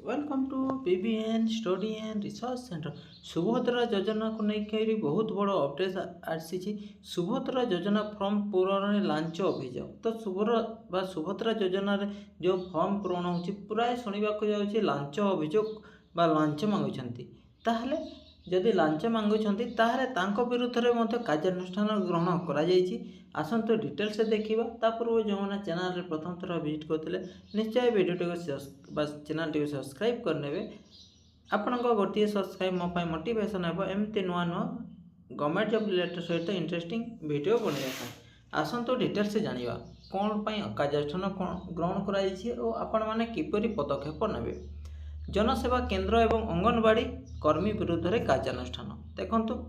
Welcome to PBN study and research centre. Subhadra Yojana को लेकर बहुत बड़ अपडेट आसी। सुभद्रा योजना फॉर्म पूरण लांच अभियोग। तो सुभद्रा योजना जो फॉर्म पूरण हो प्राय शुणा जाऊँगी लांच अभियोग बा लांच मांगुंट। ताहले जदि लांच मांगुंट ताहले विरुद्ध में कार्यानुष्ठान ग्रहण कर आसतु डिटेल्स देखा। ता पूर्व जो मैंने चैनल प्रथम थर विजिट करते निश्चय वीडियो चैनल टी सब्सक्राइब करने। आपण गोटे सब्सक्राइब मोपाई मोटिवेशन है एमती नुआ नुआ गवर्नमेंट जॉब रिलेटेड सहित इंटरेस्टिंग वीडियो बनवाई। आसतु डिटेल्स जाना कौन कार्यानुष्ठान ग्रहण कर किपरि पदक्षेप नेबे। जनसेवा केंद्र एवं अंगनवाड़ी कर्मी विरुद्ध में कार्यानुष्ठान देखंतु।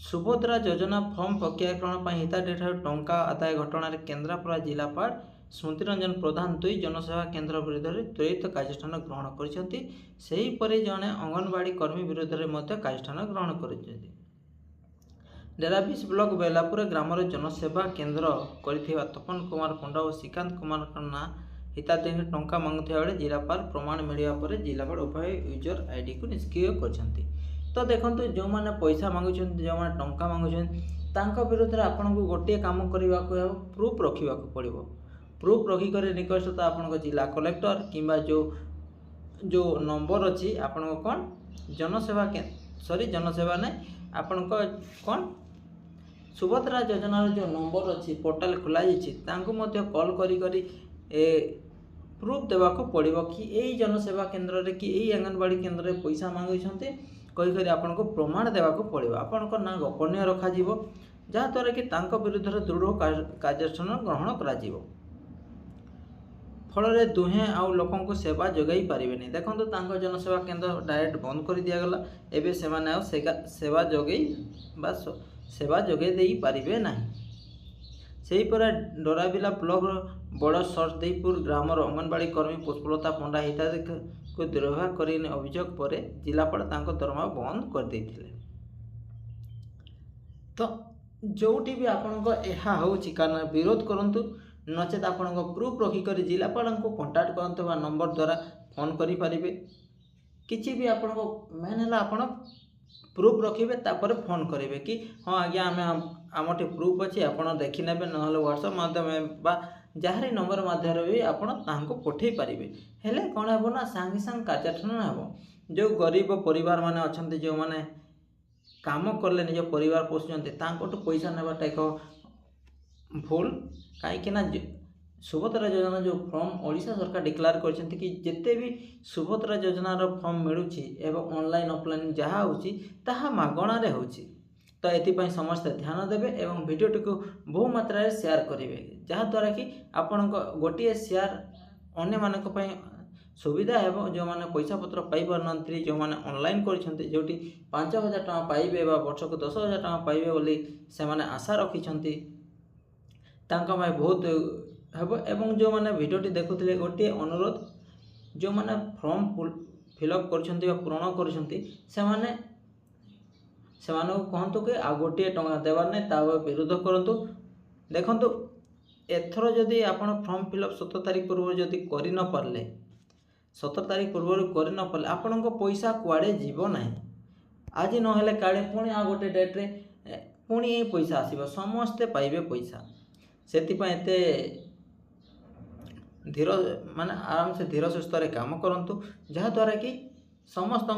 सुभद्रा योजना फॉर्म प्रक्रियाकरण हिताधिकारी टंका आदाय घटना केन्द्रापड़ा जिलापाल स्मृतिरंजन प्रधान 2 जनसेवा केंद्र विरुद्ध में त्वरित कार्यानुष्ठान ग्रहण कर जड़े अंगनवाड़ी कर्मी विरुद्ध में कार्यानुष्ठान ग्रहण कर। डेराबिस ब्लॉक बेलापुर ग्रामर जनसेवा केंद्र कर तपन कुमार पंडा और श्रीकांत कुमार ना हिताधिकारी टंका मांगुवा बेले जिलापाल प्रमाण मिलवा पर जिलापाल उभय यूजर आईडी को निष्क्रिय कर। तो देखो जो मैंने पैसा मांगुं जो मैंने टंका मांगुं विरुद्ध में आपन को गोटे कम करने को प्रूफ रखा पड़ो। प्रूफ रखिक निकटस्थ आप जिला कलेक्टर किंबा जो नंबर अच्छी आपण को कौन जनसेवा जनसेवा नहीं आपण को कौन सुभद्रा योजनार जो नंबर अच्छी पोर्टाल खोल कॉल करी प्रूफ देवाक पड़ो कि यही जनसेवा केंद्र रे कि यही आंगनवाड़ी केंद्र रे पैसा मांगुंट कहीकि आपन को प्रमाण देवाक पड़ो। आपण को ना गोपनीय रखा जहाँद्वारा कि विरुद्ध में दृढ़ कार्यानुष्ठान ग्रहण कर फल दुहें आउ लोक सेवा जोगाई पारे। देखो जनसेवा केंद्र डायरेक्ट बंद कर दिगला। एवं से सेवा जोगे सेवा जोगे दे पारे ना। से डोराबिला ब्लॉक बड़ सरदेपुर ग्रामर अंगनवाड़ी कर्मी पुष्पलता पंडा हिताधिकारी को दुर्व्यवहार करने अभियोग पर जिलापाल दरमा बंद कर देते। तो जोटी भी आपन कारण विरोध करूँ नचेत आपण प्रूफ रखिक जिलापाल को कंटाक्ट करते नंबर द्वारा फोन करें। किसी भी आपन मेन है आप प्रूफ रखिए तापर फोन करेंगे कि हाँ आज्ञा आम आमटे प्रूफ अच्छे आपड़ देखी ने ना व्हाट्सएप माध्यम बा जहाँ नंबर माध्यम भी आपको पठे पारे। हेले कौन हे ना सांगे सांग कार्यानुष्ठान हे। जो गरीब परिवार माने अच्छा जो मैंने काम कले निज परिवार पोषुंट पैसा नाटा एक भूल कहीं सुभद्रा योजना जो फॉर्म ओडिशा सरकार डिक्लेयर करछन्ति कि जिते भी सुभद्रा योजनार फॉर्म मिलूँ एवं ऑनलाइन ऑफलाइन जहाँ होता मागणारे होची। तो ये समस्त ध्यान देवे एवं वीडियोटी को बहु मात्रा शेयर करेंगे जहाँद्वारा कि आपण गोटे शेयर अन्य मानक सुविधा है। जो मैंने पैसा पत्र पाई पार जो मैंने ऑनलाइन करछन्ति जोटी 5,000 टଙ୍କା पाइबे वर्ष को 10,000 टଙ୍କା पाइबे बोली से माने आशा रखिछन्ति तांका भाई बहुत हेबो। एवं जो मैंने वीडियोटी देखुथिले गोटे अनुरोध जो मैंने फॉर्म फिलअप करछन्ति पूरण करछन्ति से कहतु कि आ गोटे टଙ୍କା देवार नहीं ता विरोध करूँ। देखु एथर जदि आप फॉर्म फिलअप 17 तारीख पूर्व जदि कर न पारे 17 तारीख पूर्व कर न पारे आपण पैसा कुआड़े जीव ना। आज ना काले पुणी आ गोटे डेट्रे पुणी ये पैसा आसो समस्ते पाइबे पैसा से धीर माने आराम से धीर सुस्थ काम करूँ जहाँद्वारा कि समस्त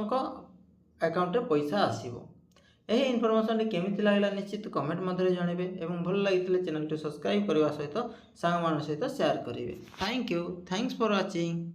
अकाउंट रे पैसा आसो। यही इनफॉरमेशन केमिति लागला निश्चित कमेंट मध्य जानवे एवं भल लगी चैनल सब्सक्राइब करने सहित सांग मान सहित शेयर करेंगे। Thank you thanks for watching.